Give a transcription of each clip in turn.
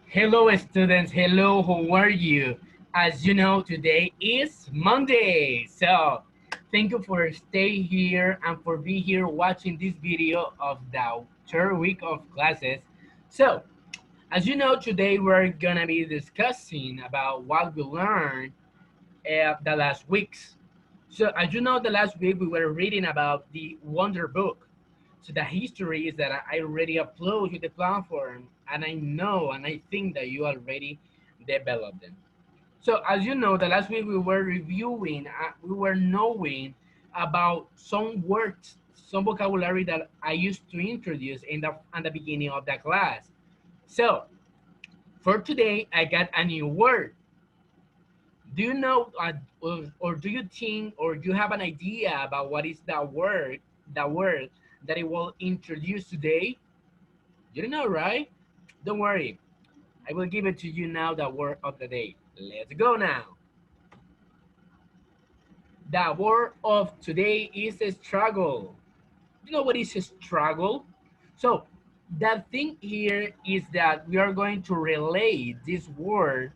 Hello, students. Hello, how are you? As you know, today is Monday. So, thank you for stay here and for being here watching this video of the third week of classes. So, as you know, today we're gonna be discussing about what we learned the last weeks. So, as you know, the last week we were reading about the Wonder Book. So the history is that I already upload to the platform, and I know and I think that you already developed them. So as you know, the last week we were reviewing, we were knowing about some words, some vocabulary that I used to introduce in the beginning of the class. So for today, I got a new word. Do you know, or do you think, or do you have an idea about what is the word that I will introduce today? You don't know, right? Don't worry. I will give it to you now, the word of the day. Let's go now. The word of today is a struggle. You know what is a struggle? So, the thing here is that we are going to relate this word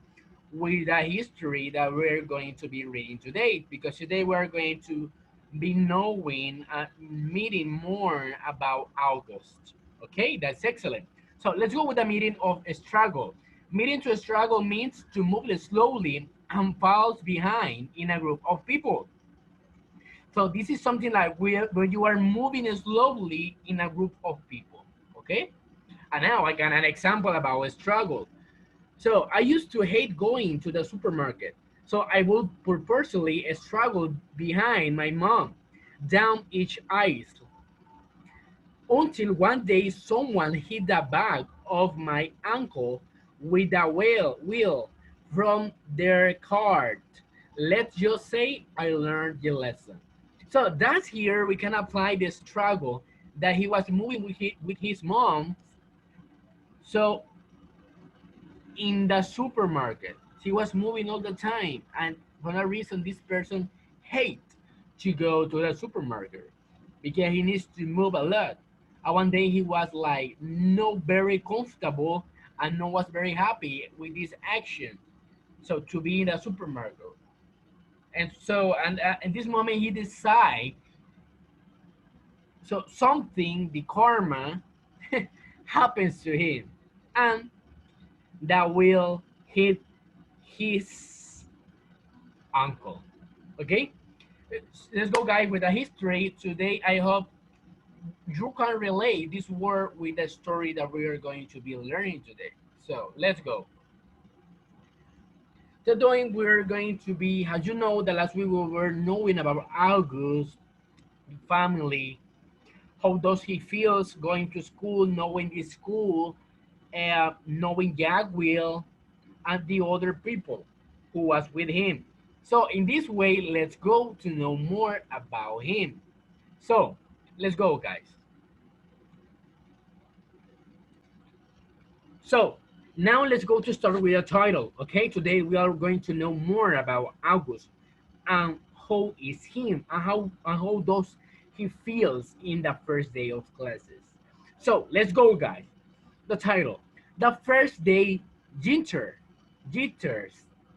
with the history that we're going to be reading today, because today we're going to be knowing meeting more about August. Okay, that's excellent. So let's go with the meaning of a struggle. Meaning to struggle means to move slowly and falls behind in a group of people. So this is something like when you are moving slowly in a group of people. Okay, and now I got an example about a struggle. So I used to hate going to the supermarket. So I would purposely struggle behind my mom down each aisle until one day someone hit the back of my ankle with a wheel from their cart. Let's just say I learned the lesson. So that's here we can apply the struggle that he was moving with his mom. So in the supermarket. She was moving all the time, and for that reason, this person hate to go to the supermarket because he needs to move a lot. And one day he was like not very comfortable and not was very happy with this action. So to be in the supermarket, and so and in this moment he decide so something the karma happens to him, and that will hit his uncle. Okay, let's go, guys, with the history today. I hope you can relate this word with the story that we are going to be learning today. So let's go. Today we're going to be, as you know, the last week we were knowing about August, the family, how does he feels going to school, knowing the school, knowing Jack Will, and the other people who was with him. So in this way, let's go to know more about him. So let's go, guys. So now let's go to start with a title. Okay, today we are going to know more about August and how is him and how does he feels in the first day of classes. So let's go, guys. The title: the first day jitters.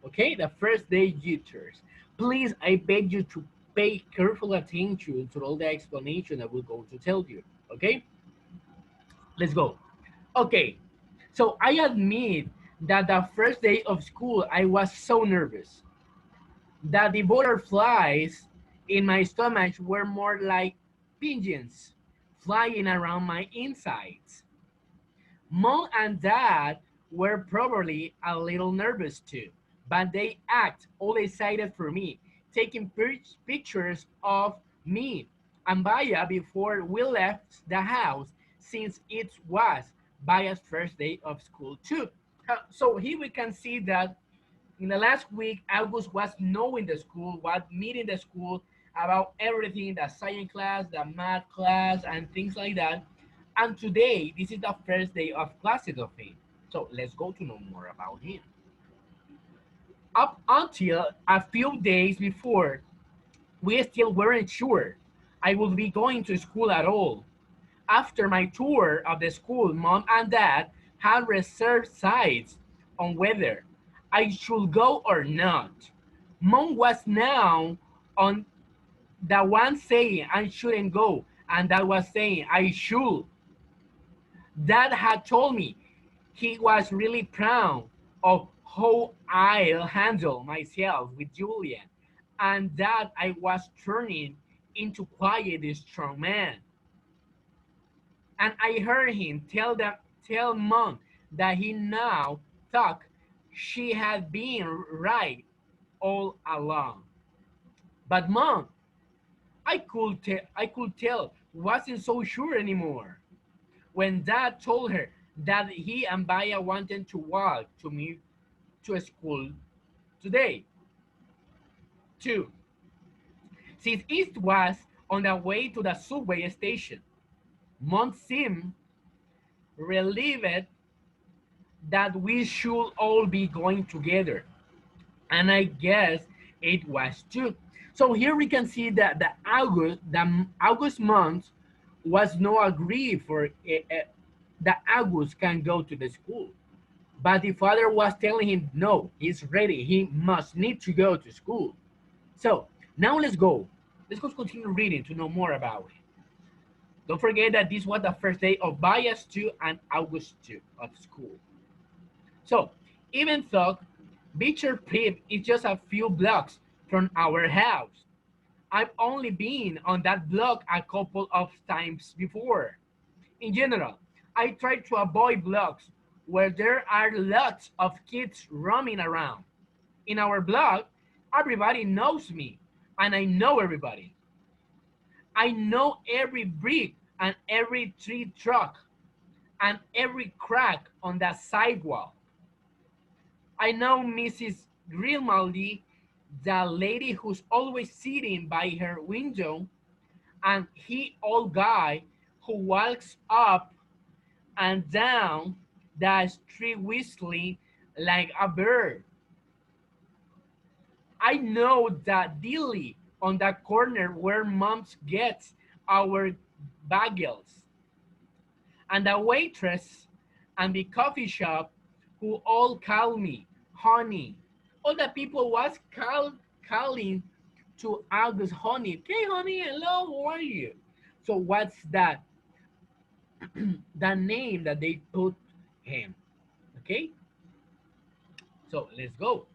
Okay, the first day jitters. Please, I beg you to pay careful attention to all the explanation that we're going to tell you. Okay, let's go. Okay, so I admit that the first day of school I was so nervous that the butterflies in my stomach were more like pigeons flying around my insides. Mom and dad were probably a little nervous too, but they act all excited for me, taking pictures of me and Baya before we left the house, since it was Baya's first day of school too. So here we can see that in the last week, August was knowing the school, was meeting the school about everything, the science class, the math class, and things like that. And today, this is the first day of classes of him. So let's go to know more about him. Up until a few days before, we still weren't sure I would be going to school at all. After my tour of the school, mom and dad had reserved sites on whether I should go or not. Mom was now on the one saying I shouldn't go, and that was saying I should. Dad had told me he was really proud of how I handled myself with Julian, and that I was turning into quite a strong man. And I heard him tell Mom that he now thought she had been right all along. But Mom, I could tell, wasn't so sure anymore. When Dad told her that he and Baya wanted to walk to me to school today, too, since it was on the way to the subway station. Mom seemed relieved that we should all be going together, and I guess it was too. So here we can see that the August month was no agree for that August can go to the school. But the father was telling him, no, he's ready. He must need to go to school. So now let's go. Let's go continue reading to know more about it. Don't forget that this was the first day of Bias 2 and August 2 of school. So even though Beecher Prep is just a few blocks from our house, I've only been on that block a couple of times before. In general, I try to avoid blocks where there are lots of kids roaming around. In our block, everybody knows me, and I know everybody. I know every brick and every tree truck and every crack on the sidewalk. I know Mrs. Grimaldi, the lady who's always sitting by her window, and he old guy who walks up and down the street whistling like a bird. I know that dilly on the corner where moms gets our bagels, and the waitress and the coffee shop who all call me honey. All the people was calling to August honey. Okay, honey, hello, how are you? So what's that? The name that they put him. Okay, so let's go.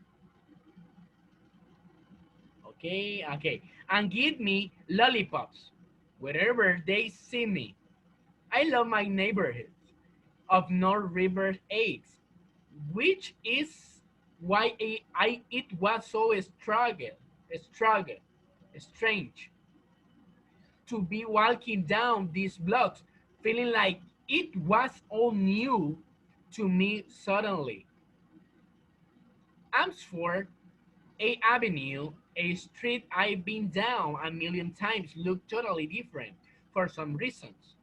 Okay, and give me lollipops wherever they see me. I love my neighborhood of North River 8, which is why it was so struggle, strange to be walking down these blocks, feeling like it was all new to me suddenly. Amsford A Avenue, a street I've been down a million times, looked totally different for some reasons.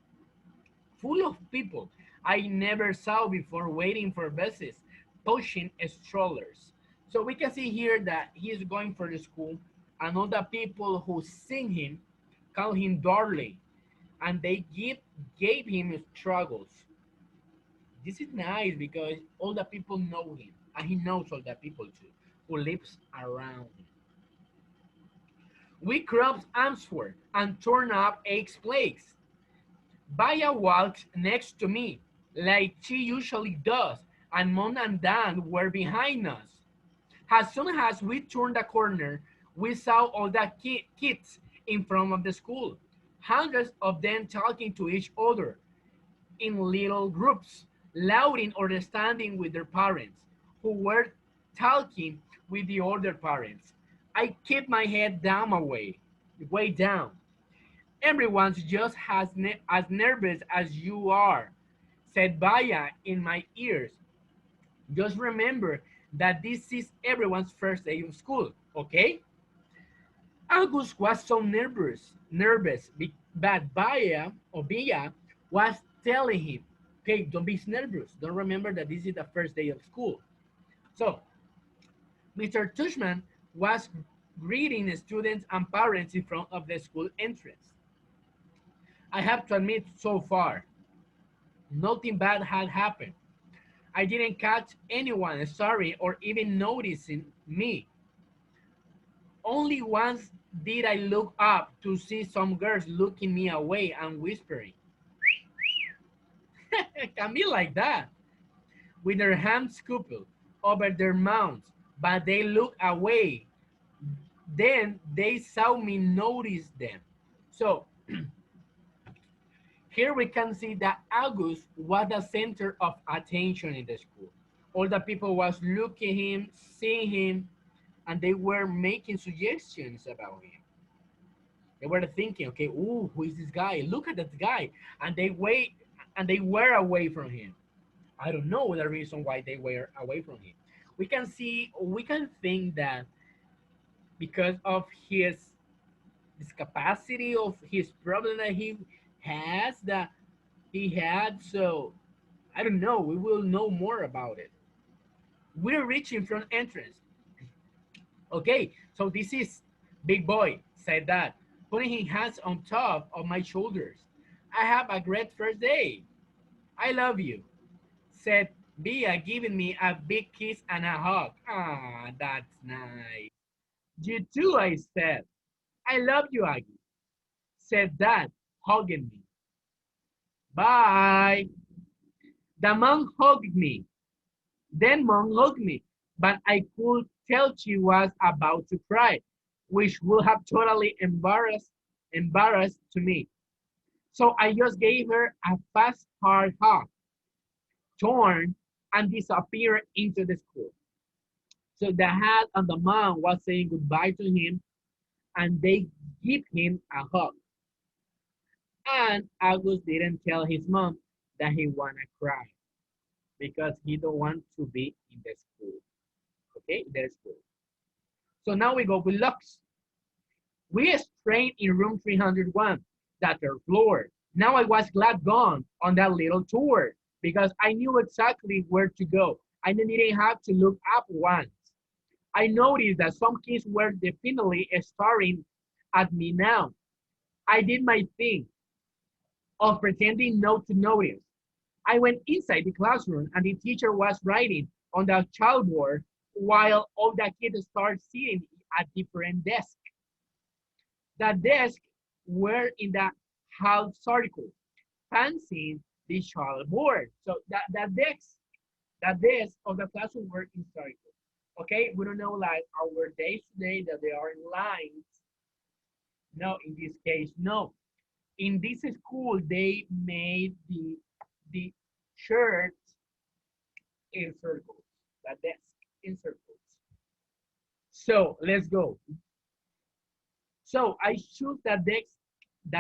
Full of people I never saw before waiting for buses, pushing strollers. So we can see here that he is going for the school, and all the people who sing him call him Darley, and they gave him struggles. This is nice because all the people know him, and he knows all the people too who lives around him. We crossed Amsford and turned up Aix Place. Baya walked next to me, like she usually does, and Mom and Dad were behind us. As soon as we turned the corner, we saw all the kids in front of the school, hundreds of them talking to each other in little groups, laughing or standing with their parents, who were talking with the other parents. I kept my head down way down. Everyone's just as nervous as you are, said Baya in my ears. Just remember that this is everyone's first day of school, okay? August was so nervous, but Bia was telling him, okay, don't be nervous. Don't remember that this is the first day of school. So Mr. Tushman was greeting students and parents in front of the school entrance. I have to admit, so far, nothing bad had happened. I didn't catch anyone sorry or even noticing me. Only once did I look up to see some girls looking me away and whispering. It can be like that, with their hands cupped over their mouths, but they look away. Then they saw me notice them. So here we can see that August was the center of attention in the school. All the people was looking at him, seeing him, and they were making suggestions about him. They were thinking, okay, ooh, who is this guy? Look at that guy. And they wait and they were away from him. I don't know the reason why they were away from him. We can think that because of his discapacity of his problem that he has that he had. So I don't know. We will know more about it. We're reaching from entrance. Okay, so this is big boy said that, putting his hands on top of my shoulders. I have a great first day. I love you, said Bia, giving me a big kiss and a hug. Ah, that's nice. You too, I said. I love you, Aggie, said Dad, hugging me. Bye. The mom hugged me. Then mom hugged me, but I could tell she was about to cry, which would have totally embarrassed to me. So I just gave her a fast, hard hug, turned, and disappeared into the school. So the dad and the mom was saying goodbye to him, and they give him a hug. And August didn't tell his mom that he wanna cry because he don't want to be in the school. Okay, in the school. So now we go with Lux. We strained in room 301, that third floor. Now I was glad gone on that little tour because I knew exactly where to go. I didn't have to look up once. I noticed that some kids were definitely staring at me now. I did my thing of pretending not to notice. I went inside the classroom and the teacher was writing on the chalkboard while all the kids started sitting at different desks. The desks were in the half circle, facing the chalkboard. So the desks of the classroom were in circle. Okay, we don't know like our days today that they are in lines. No, in this case, no. In this school, they made the shirts in circles, the desk in circles. So let's go. So I choose the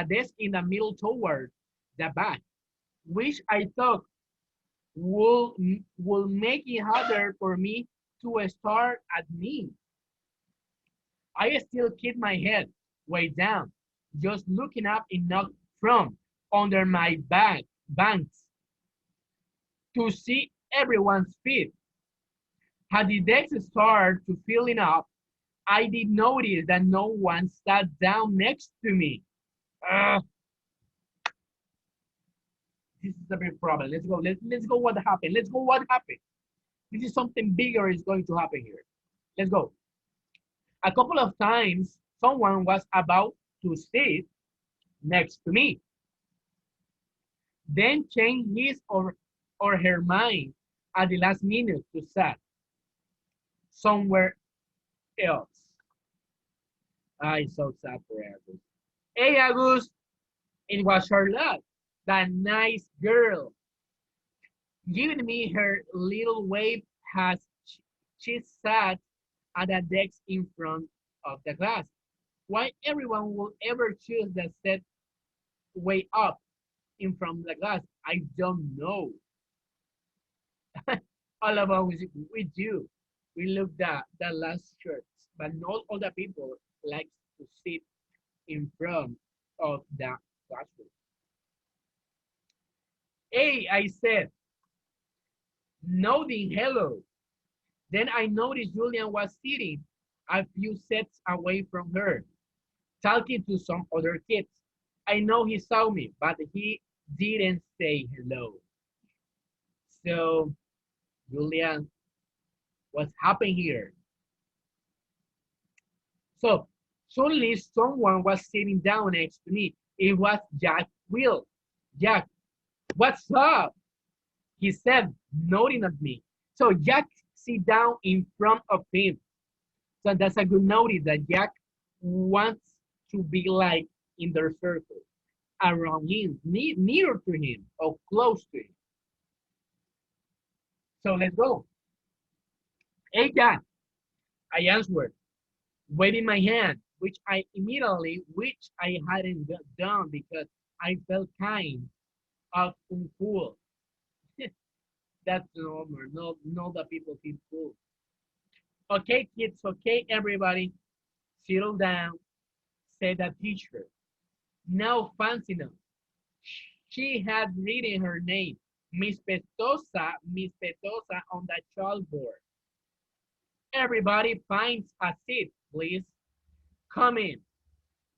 desk in the middle toward the back, which I thought will will make it harder for me to start at me. I still keep my head way down, just looking up enough from under my banks to see everyone's feet. Had the decks started to filling up, I did notice that no one sat down next to me. Uh, this is a big problem. Let's go. Let's go what happened. Let's go what happened. This is something bigger is going to happen here. Let's go. A couple of times, someone was about to sit next to me, then changed his or her mind at the last minute to sit somewhere else. I so sad for Agus. Hey, Agus, it was Charlotte, that nice girl, giving me her little wave as she sat at the desk in front of the class. Why everyone will ever choose the set way up in front of the class, I don't know. All of us, we do. We look the last shirts, but not all the people like to sit in front of the classroom. Hey, I said, nodding hello. Then I noticed Julian was sitting a few sets away from her, talking to some other kids. I know he saw me, but he didn't say hello. So Julian, what's happening here? So suddenly someone was sitting down next to me. It was Jack Will. Jack, what's up? He said, nodding at me. So Jack sit down in front of him. So that's a good notice that Jack wants to be like in their circle, around him, near to him, or close to him. So let's go. Hey, Jack, I answered, waving my hand, which I hadn't done because I felt kind of uncool. That's normal. No, that people feel cool. Okay, kids. Okay, everybody, settle down. Said the teacher. Now fancy enough. She had written her name, Miss Petosa, on the chalkboard. Everybody finds a seat, please. Come in,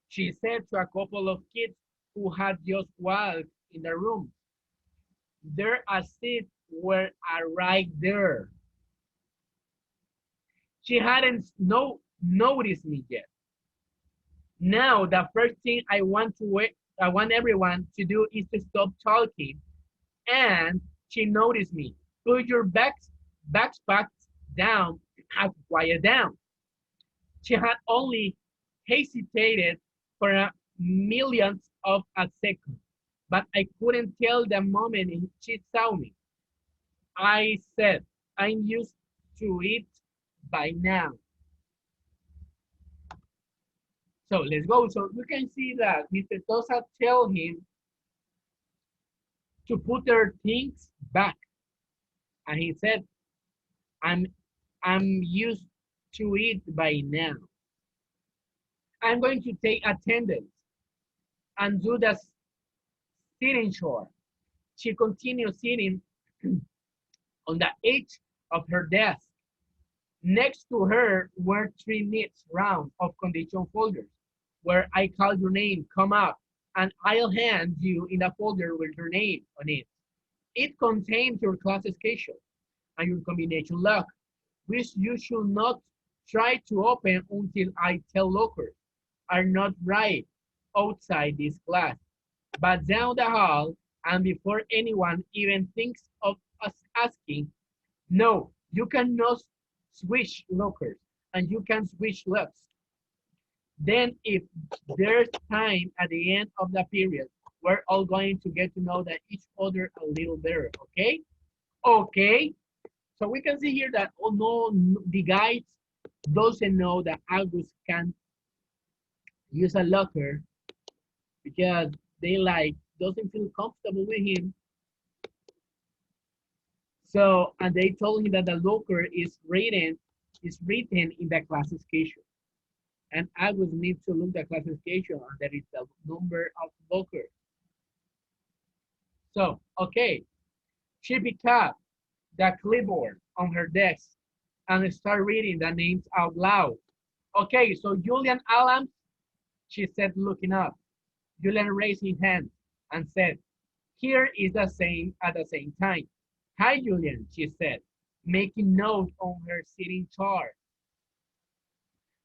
she said to a couple of kids who had just walked in the room. There a seat were right there. She hadn't noticed me yet. Now the first thing I want everyone to do is to stop talking. And she noticed me. Put your backpacks down and quiet down. She had only hesitated for a millionth of a second, but I couldn't tell the moment she saw me. I said, I'm used to it by now. So let's go. So you can see that Mr. Tosa tell him to put their things back. And he said, I'm I'm used to it by now. I'm going to take attendance and do the sitting chore. She continued sitting on the edge of her desk. Next to her were three neat rounds of condition folders where I call your name, come up, and I'll hand you in a folder with your name on it. It contains your class schedule and your combination lock, which you should not try to open until I tell lockers are not right outside this class, but down the hall and before anyone even thinks of us asking. No, you cannot switch lockers and you can switch locks. Then if there's time at the end of the period, we're all going to get to know that each other a little better, okay? Okay, so we can see here that oh no, the guys doesn't know that August can use a locker because they like doesn't feel comfortable with him. So and they told him that the locker is written in the classification. And August needs to look the classification and there is the number of lockers. So okay, she picked up the clipboard on her desk and start reading the names out loud. Okay, so Julian Adams, she said, looking up. Julian raised his hand and said, here is the same at the same time. Hi, Julian, she said, making notes on her sitting chart.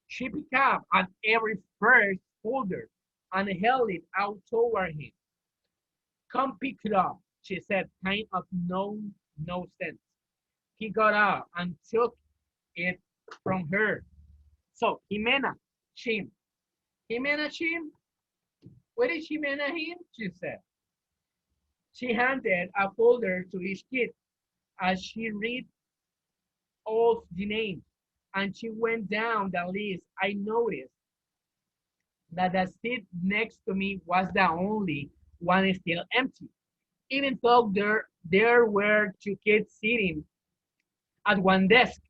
She picked up at every first folder and held it out toward him. Come pick it up, she said, kind of no sense. He got up and took it from her. So, Jimena, Shim. Jimena, Shim? Where is Jimena him? She said. She handed a folder to each kid as she read all the names and she went down the list. I noticed that the seat next to me was the only one still empty, even though there were two kids sitting at one desk,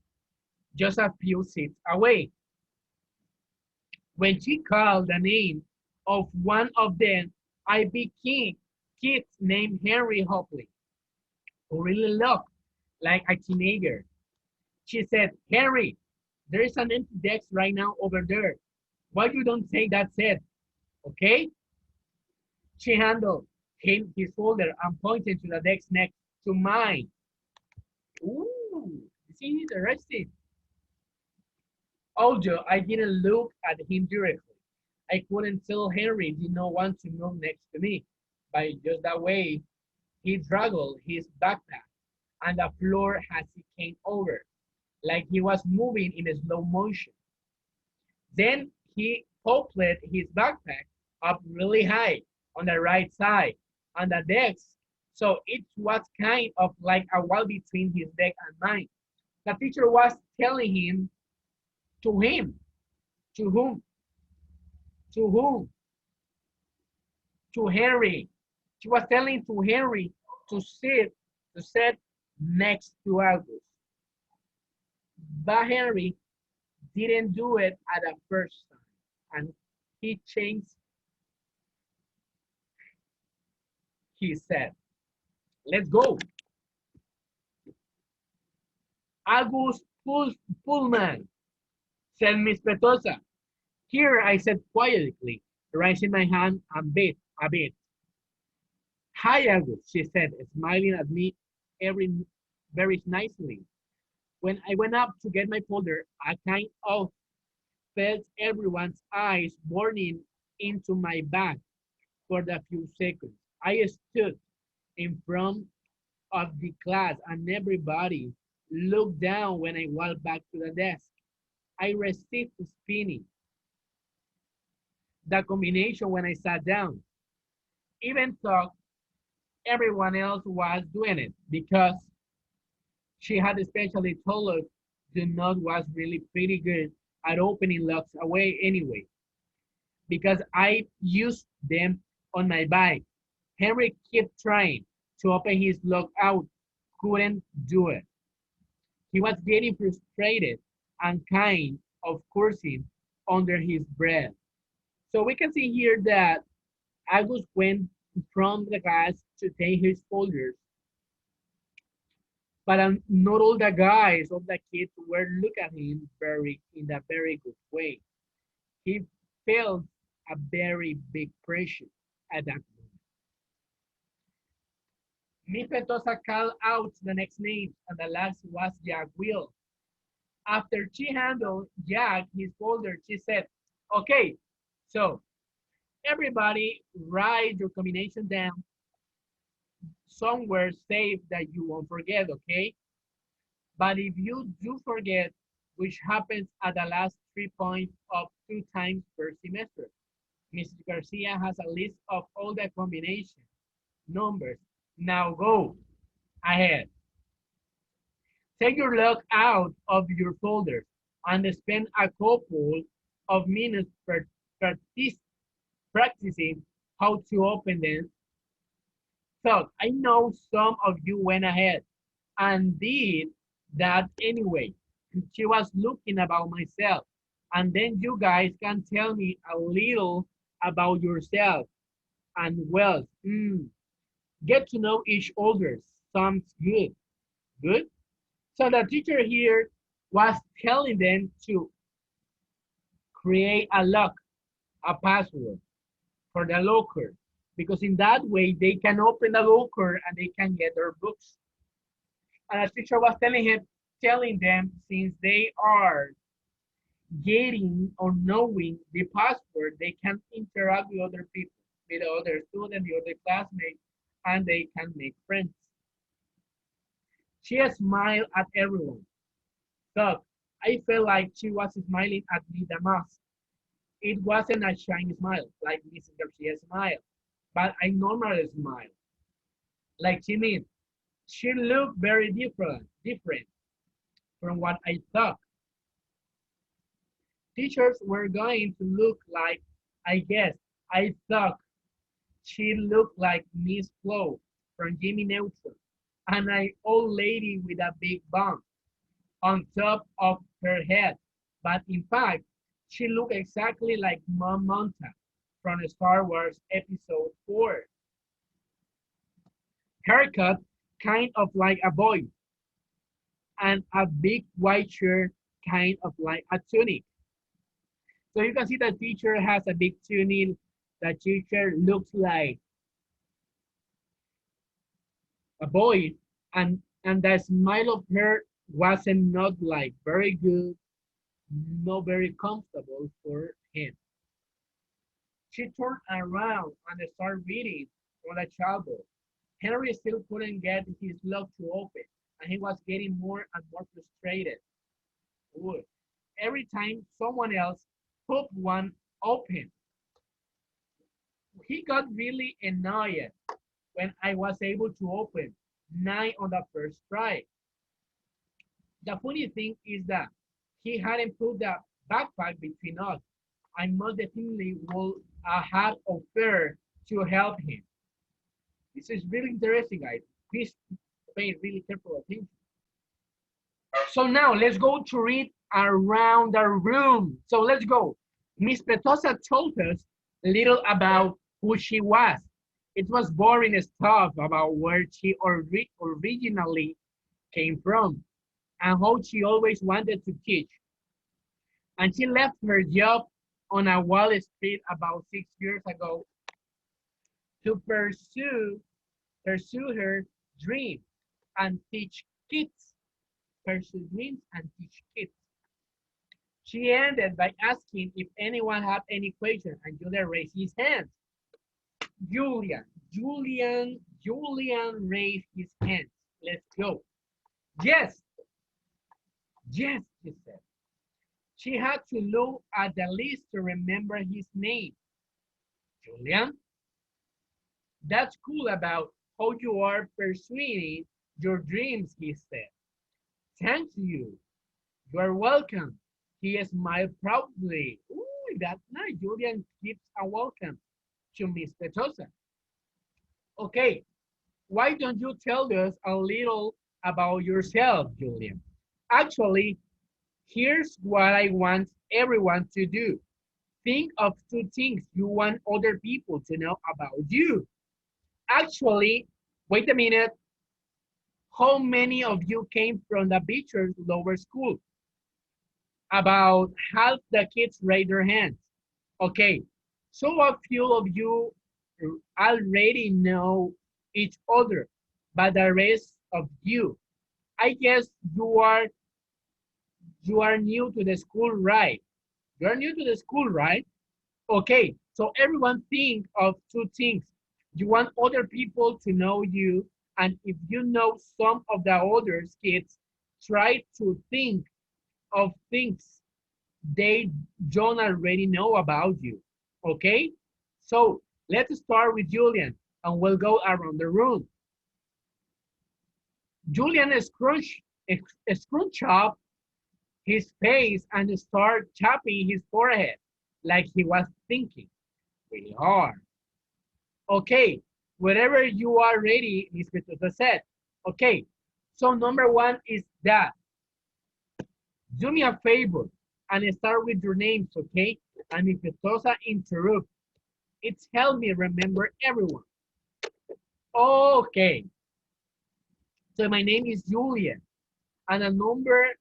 just a few seats away. When she called the name of one of them, I became kids named Henry Hopley, who really looked like a teenager. She said, Henry, there is an empty desk right now over there. Why you don't take that set? Okay? She handled him his folder and pointed to the desk next to mine. Ooh, this is interesting. Although I didn't look at him directly, I couldn't tell Henry did not want to move next to me. But just that way, he dragged his backpack and the floor as he came over, like he was moving in slow motion. Then he popped his backpack up really high on the right side on the desk. So it was kind of like a wall between his deck and mine. The teacher was telling him to him, to whom, to whom, to Henry. She was telling to Henry to sit next to August. But Henry didn't do it at the first time. And he changed, he said, let's go. August Pullman, said Miss Petosa. Here, I said quietly, raising my hand a bit. Hi, August, she said, smiling at me every, very nicely. When I went up to get my folder, I kind of felt everyone's eyes burning into my back for a few seconds. I stood in front of the class and everybody looked down when I walked back to the desk. I received spinning. The combination when I sat down, even though everyone else was doing it because she had especially told us the note was really pretty good at opening locks away anyway, because I used them on my bike. Henry kept trying to open his lock out, couldn't do it. He was getting frustrated and kind of cursing under his breath. So we can see here that August went from the class to take his folders, but not all the guys of the kids were looking at him very in a very good way. He felt a very big pressure at that moment. Miss Petosa called out the next name, and the last was Jack Will. After she handled Jack his folder, she said, okay, so everybody write your combination down somewhere safe that you won't forget, okay? But if you do forget, which happens at the last 3 points of 2 times per semester, Mrs. Garcia has a list of all the combination numbers. Now go ahead. Take your log out of your folder and spend a couple of minutes practicing how to open them. So I know some of you went ahead and did that anyway. She was looking about myself. And then you guys can tell me a little about yourself and well, get to know each other. Sounds good. Good. So the teacher here was telling them to create a lock, a password for the locker, because in that way they can open the locker and they can get their books. And the teacher was telling them since they are getting or knowing the password, they can interact with other people, with the other students, the other classmates, and they can make friends. She smiled at everyone. So I felt like she was smiling at me the most. It wasn't a shiny smile like Mrs. Garcia smile, but I normally smile. Like she means, she looked very different from what I thought. Teachers were going to look like, I guess, I thought she looked like Miss Flo from Jimmy Neutron, and an old lady with a big bun on top of her head. But in fact, she looked exactly like Mom Monta from Star Wars Episode 4. Haircut kind of like a boy, and a big white shirt kind of like a tunic. So you can see the teacher has a big tunic. The teacher looks like a boy, and the smile of her wasn't not like very good, not very comfortable for him. She turned around and started reading from the childbook. Henry still couldn't get his lock to open, and he was getting more and more frustrated. Ooh. Every time someone else popped one open, he got really annoyed when I was able to open 9 on the first try. The funny thing is that he hadn't put the backpack between us. I most definitely would have offered to help him. This is really interesting, guys. Please pay really careful attention. So now let's go to read around the room. So let's go. Miss Petosa told us a little about who she was. It was boring stuff about where she originally came from and how she always wanted to teach. And she left her job on a Wall Street about 6 years ago to pursue her dream and teach kids. Pursue dreams and teach kids. She ended by asking if anyone had any questions, and Julian raised his hand. Julian raised his hand. Let's go. Yes, yes, he said. She had to look at the list to remember his name. Julian, that's cool about how you are pursuing your dreams, he said. Thank you. You are welcome. He smiled proudly. Ooh, that's nice. Julian gives a welcome to Miss Petosa. Okay, why don't you tell us a little about yourself, Julian? Actually, here's what I want everyone to do. Think of 2 things you want other people to know about you. Actually, wait a minute. How many of you came from the Beecher's lower school? About half the kids raised their hands. Okay, so a few of you already know each other, but the rest of you, I guess you are new to the school, right? You are new to the school, right? Okay, so everyone think of 2 things. You want other people to know you, and if you know some of the other kids, try to think of things they don't already know about you. Okay? So let's start with Julian and we'll go around the room. Julian scrunched up his face and started tapping his forehead like he was thinking really hard. Okay, whenever you are ready, Miss Petrosa said. Okay, so number 1 is that. Do me a favor and start with your names, okay? And if Petrosa interrupt, it's help me remember everyone. Okay, so my name is Julian, and the number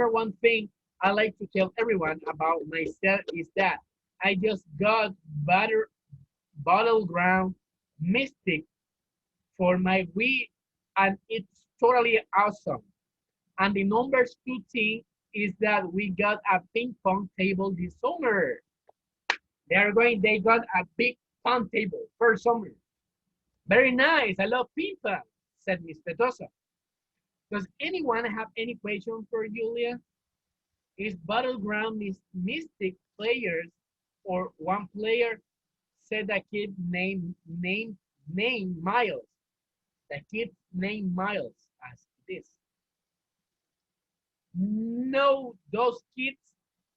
1 thing I like to tell everyone about myself is that I just got battleground mystic for my Wii, and it's totally awesome. And the number 2 thing is that we got a ping pong table this summer. They got a big pong table for summer. Very nice. I love ping pong, said Miss Petosa. Does anyone have any question for Julia? Is battleground mystic players or one player? Said the kid named Miles. The kid named Miles asked this. No, those kids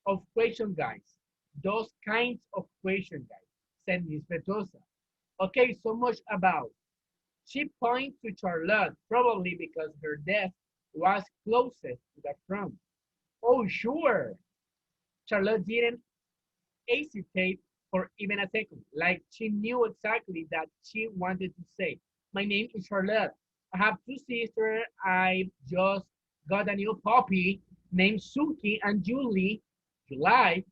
of question guys. Those kinds of question guys, said Miss Petosa. Okay, so much about. She pointed to Charlotte, probably because her desk was closest to the front. Oh, sure. Charlotte didn't hesitate for even a second, like she knew exactly that she wanted to say. My name is Charlotte. I have 2 sisters. I just got a new puppy named Suki and July.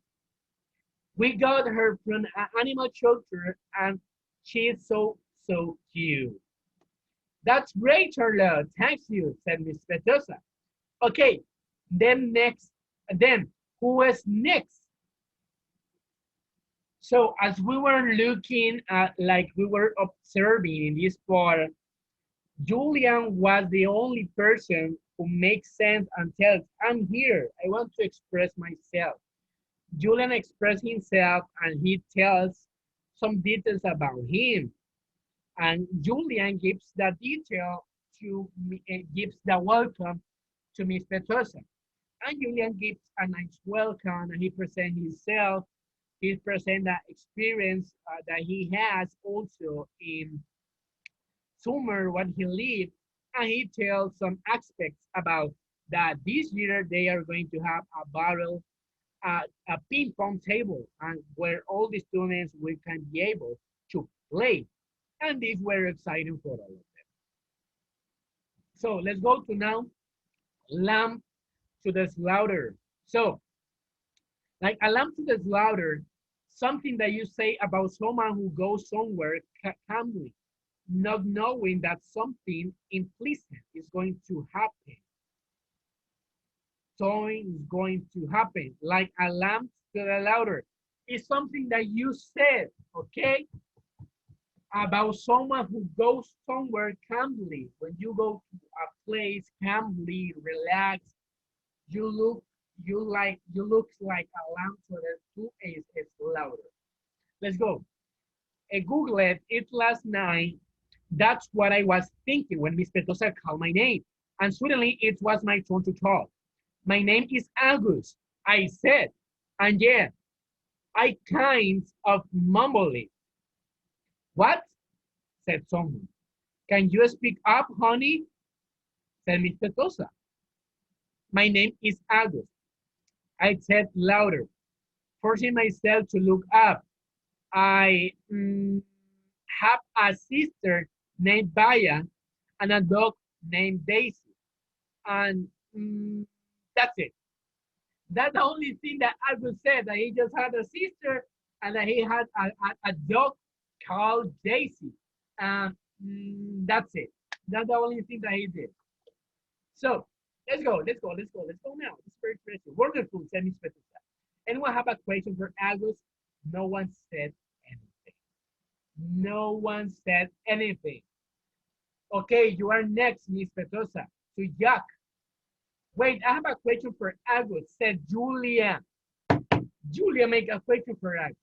We got her from an animal shelter and she's so cute. That's great, Charlotte. Thank you, said Miss Petosa. Okay, then who is next? So as we were looking at, like we were observing in this part, Julian was the only person who makes sense and tells, I'm here, I want to express myself. Julian expresses himself and he tells some details about him. And Julian gives the detail gives the welcome to Miss Petrosa. And Julian gives a nice welcome and he presents himself. He presents the experience that he has also in summer when he lived, and he tells some aspects about that this year they are going to have a battle, a ping pong table, and where all the students will can be able to play. And these were exciting for all of them. So let's go to now lamb to the slaughter. So like a lamb to the slaughter, something that you say about someone who goes somewhere calmly, not knowing that something implicit is going to happen. Something is going to happen, like a lamb to the slaughter. It's something that you said, okay, about someone who goes somewhere calmly. When you go to a place calmly, relax, you look you look like a lamb to the slaughter. Let's go. I Googled it last night. That's what I was thinking when Miss Petosa called my name. And suddenly it was my turn to talk. My name is August, I said. And yeah, I kind of mumbled it. What? Said someone. Can you speak up, honey? Said Miss Petosa. My name is August. I said louder, forcing myself to look up. I have a sister named Baya and a dog named Daisy. And that's it. That's the only thing that I would say, that he just had a sister and that he had a dog called Daisy. That's it. That's the only thing that he did. So let's go now. It's very interesting. Wonderful, said Miss Petusa. Anyone have a question for August? No one said anything. No one said anything. Okay, you are next, Miss Petrosa. To Jack. Wait, I have a question for August, said Julia. Julia make a question for August,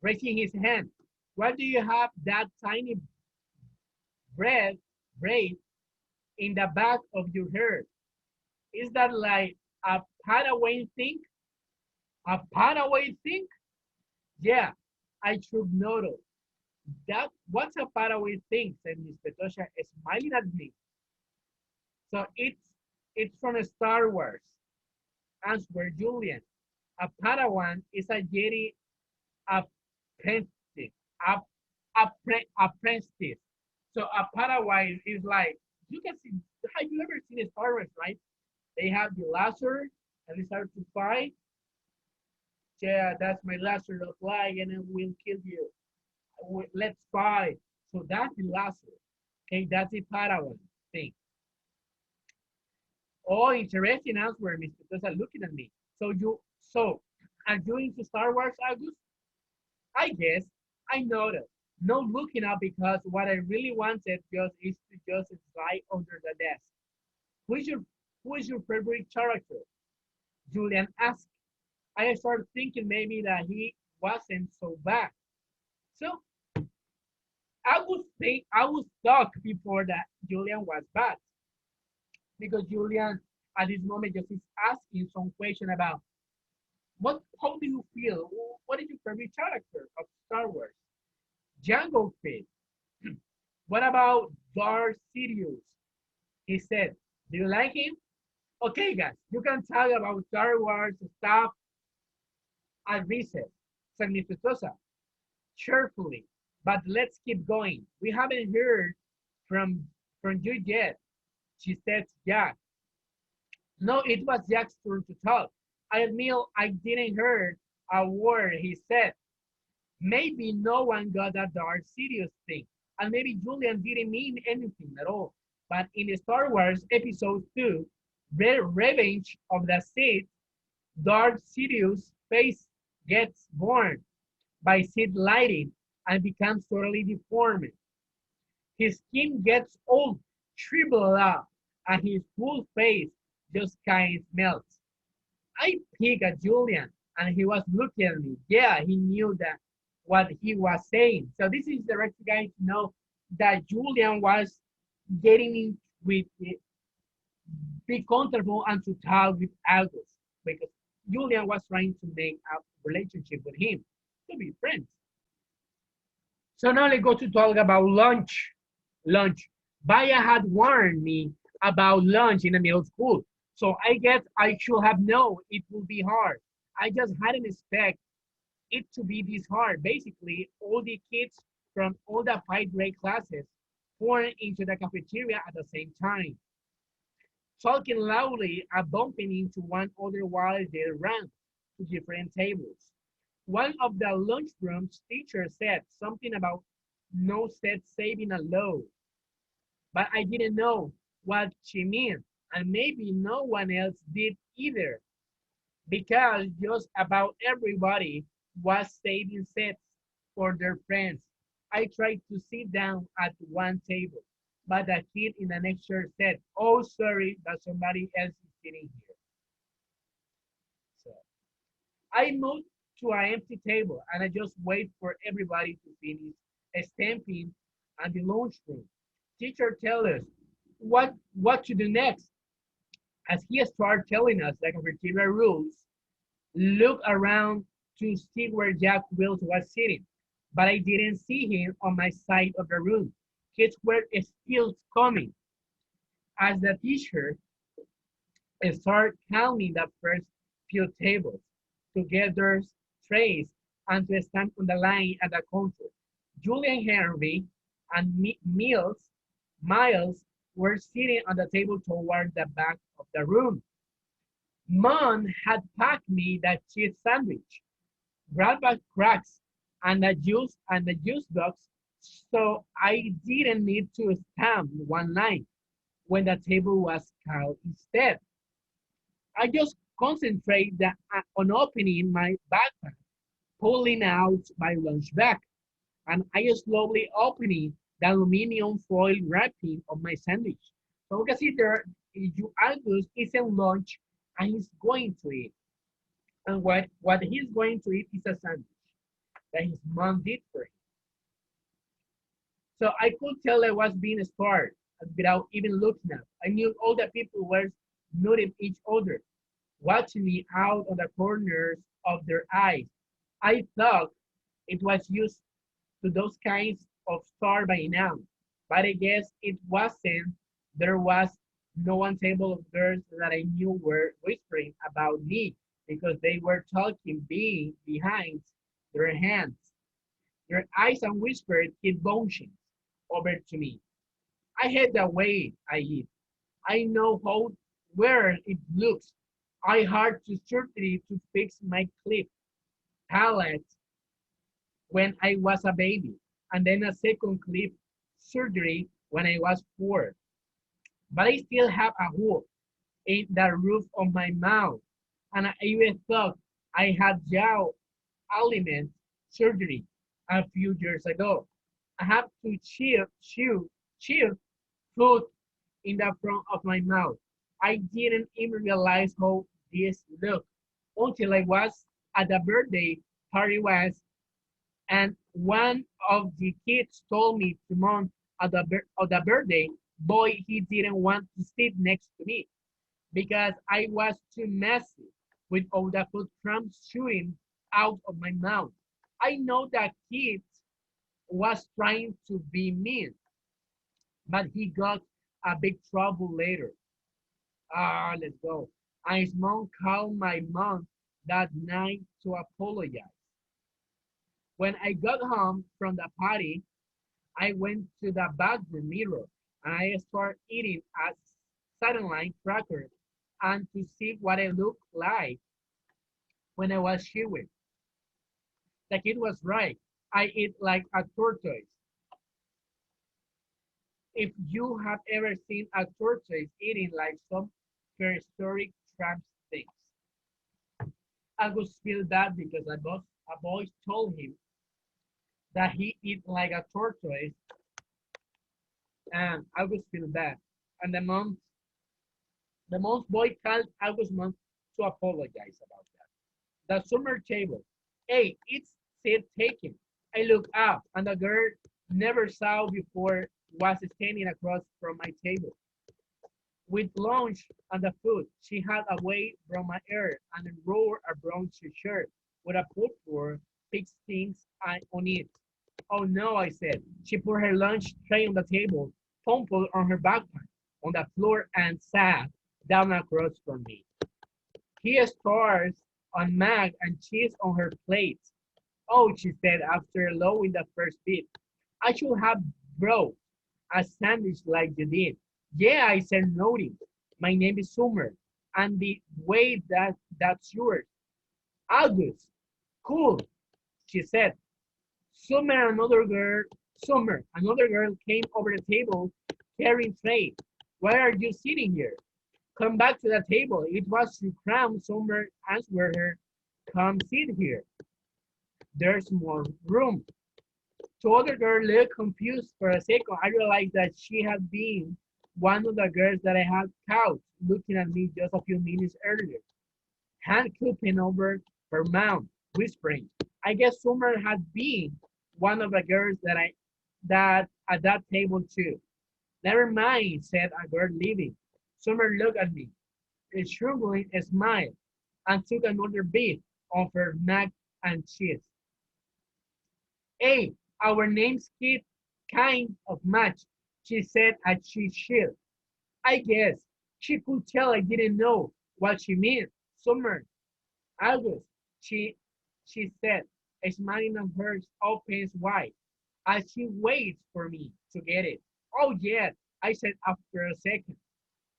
raising his hand. Why do you have that tiny braid in the back of your hair? Is that like a Paraguayan thing? A Paraguayan thing? Yeah, I should know. That what's a Paraguayan thing? Said Miss Petosha, smiling at me. So it's from Star Wars. Answer Julian. A Padawan is a Jedi apprentice. Apprentice. So a Padawan is like, you can see, have you ever seen Star Wars, right? They have the laser and they start to fight. Yeah, that's my laser of light and it will kill you. Let's fight. So that's the laser. Okay, that's the Padawan thing. Oh, interesting answer, Mr. Tosa looking at me. So are you into Star Wars, August? I guess I noticed. No looking up because what I really wanted just is to just slide under the desk. Who is your who is your favorite character? Julian asked. I started thinking maybe that he wasn't so bad. So I was stuck before that Julian was bad. Because Julian at this moment just is asking some question about how do you feel? What is your favorite character of Star Wars? Jango Fett. What about Darth Sidious? He said, do you like him? Okay, guys, you can talk about Star Wars stuff at recess, said Mr. Sosa, cheerfully. But let's keep going. We haven't heard from you yet, she said to Jack. No, it was Jack's turn to talk. I admit I didn't hear a word he said. Maybe no one got that dark serious thing. And maybe Julian didn't mean anything at all. But in Star Wars Episode 2, Revenge of the Sith, Darth Sidious' face gets burned by Sith lighting and becomes totally deformed. His skin gets all shriveled up, and his full face just kind of melts. I peeked at Julian, and he was looking at me. Yeah, he knew that what he was saying. So this is the rest guy to know that Julian was getting in with be comfortable and to talk with August because Julian was trying to make a relationship with him to be friends. So now let's go to talk about lunch. Lunch. Baya had warned me about lunch in the middle school. So I guess I should have known it would be hard. I just hadn't expected it to be this hard. Basically, all the kids from all the 5th grade classes pouring into the cafeteria at the same time, talking loudly and bumping into one another while they ran to different tables. One of the lunchroom's teachers said something about no set saving a load, but I didn't know what she meant, and maybe no one else did either, because just about everybody was saving sets for their friends. I tried to sit down at one table, but the kid in the next chair said, "Oh, sorry, but somebody else is sitting here." So I moved to an empty table and I just wait for everybody to finish stamping at the lunchroom. Teacher tell us what to do next. As he started telling us the cafeteria rules, look around to see where Jack Wills was sitting, but I didn't see him on my side of the room. Kids were still coming. As the teacher started counting the first few tables to get their trays and to stand on the line at the counter, Julian Henry and Miles were sitting on the table toward the back of the room. Mom had packed me that cheese sandwich, grab cracks, and the juice box, so I didn't need to stand one line when the table was called instead. I just concentrate on opening my backpack, pulling out my lunch bag, and I slowly opening the aluminum foil wrapping of my sandwich. So we can see there, August is in lunch and he's going to eat. And what he's going to eat is a sandwich that his mom did for him. So I could tell I was being starved without even looking up. I knew all the people were noting each other, watching me out of the corners of their eyes. I thought it was used to those kinds of stars by now, but I guess it wasn't. There was no one table of girls that I knew were whispering about me because they were talking being behind their hands. Their eyes and whispered keep bouncing over to me. I hate the way I eat. I know how weird it looks. I had to surgery to fix my clip palate when I was a baby, and then a second clip surgery when I was 4. But I still have a hole in the roof of my mouth, and I even thought I had jaw alignment surgery a few years ago. I have to chew food in the front of my mouth. I didn't even realize how this looked until I was at the birthday party once, and one of the kids told me to mom of the birthday boy he didn't want to sit next to me because I was too messy with all the food crumbs shooting out of my mouth. I know that kid was trying to be mean, but he got a big trouble later. Let's go. And his mom called my mom that night to apologize. When I got home from the party, I went to the bathroom mirror and I started eating a satellite cracker and to see what I looked like when I was chewing. The kid was right. I eat like a tortoise. If you have ever seen a tortoise eating like some prehistoric tramp things. August feel bad because a voice told him that he eat like a tortoise, and August feel bad. And the month boy called August month to apologize about that. The summer table. Hey, it's seat taken. I look up, and the girl never saw before was standing across from my table. With lunch and the food, she had away from my ear and wore a brown shirt with a purple pig stings on it. Oh no, I said. She put her lunch tray on the table, tumbled on her backpack on the floor, and sat down across from me. He stars on mac and cheese on her plate. Oh, she said after allowing the first bit. I should have brought a sandwich like you did. Yeah, I said, nodding. My name is Summer, and the way that's yours. August. Cool, she said. Summer, another girl. Summer, another girl came over the table carrying tray. Why are you sitting here? Come back to the table. It was your crown. Summer answered her. Come sit here. There's more room. The other girl looked confused for a second. I realized that she had been one of the girls that I had caught looking at me just a few minutes earlier, hand cupping over her mouth, whispering. I guess Summer had been one of the girls that at that table too. Never mind, said a girl leaving. Summer looked at me, struggling a smile, and took another bit of her mac and cheese. Hey, our names keep kind of match, she said as she shield. I guess she could tell I didn't know what she meant. Summer, August, she said, smiling on her open wide as she waits for me to get it. Oh yeah, I said after a second.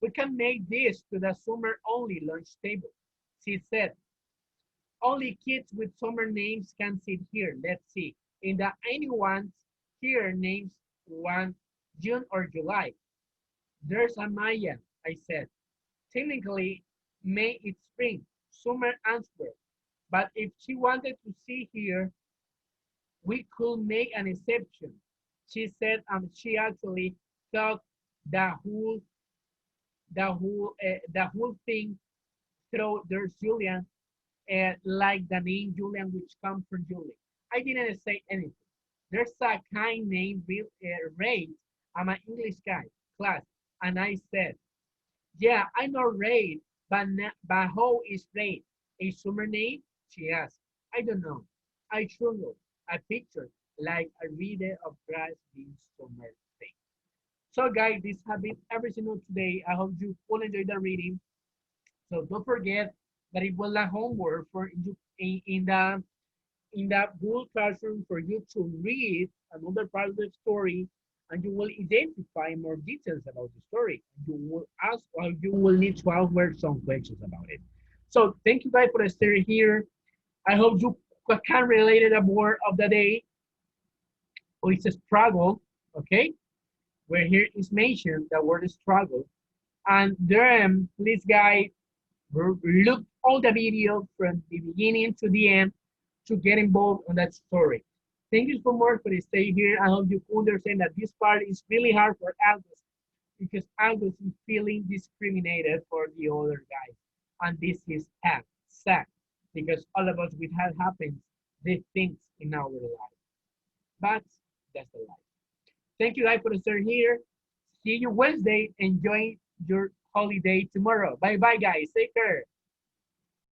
We can make this to the summer only lunch table. She said, only kids with summer names can sit here. Let's see. In the anyone's here names one June or July. There's a Maya, I said. Technically, May is spring. Summer answered. But if she wanted to see here, we could make an exception. She said she actually thought the whole the whole thing through. There's Julian, like the name Julian, which comes from Julie. I didn't say anything. There's a kind named Ray. I'm an English guy, class. And I said, yeah, I know Ray, but how is Ray? A summer name? She asked. I don't know. I struggled. I pictured like a reader of grass being summer thing. So guys, this has been everything of today. I hope you will enjoy the reading. So don't forget that it was a homework for you in the Google Classroom for you to read another part of the story, and you will identify more details about the story. You will ask, or you will need to answer some questions about it. So thank you guys for staying here. I hope you can relate it a word of the day, or it's a struggle, okay? Where here is mentioned the word struggle. And then please guys look all the video from the beginning to the end to get involved on that story. Thank you so much for staying here. I hope you understand that this part is really hard for August because August is feeling discriminated for the other guys. And this is sad because all of us we have happened these things in our life. But that's the life. Thank you guys for staying here. See you Wednesday. Enjoy your holiday tomorrow. Bye bye guys. Take care.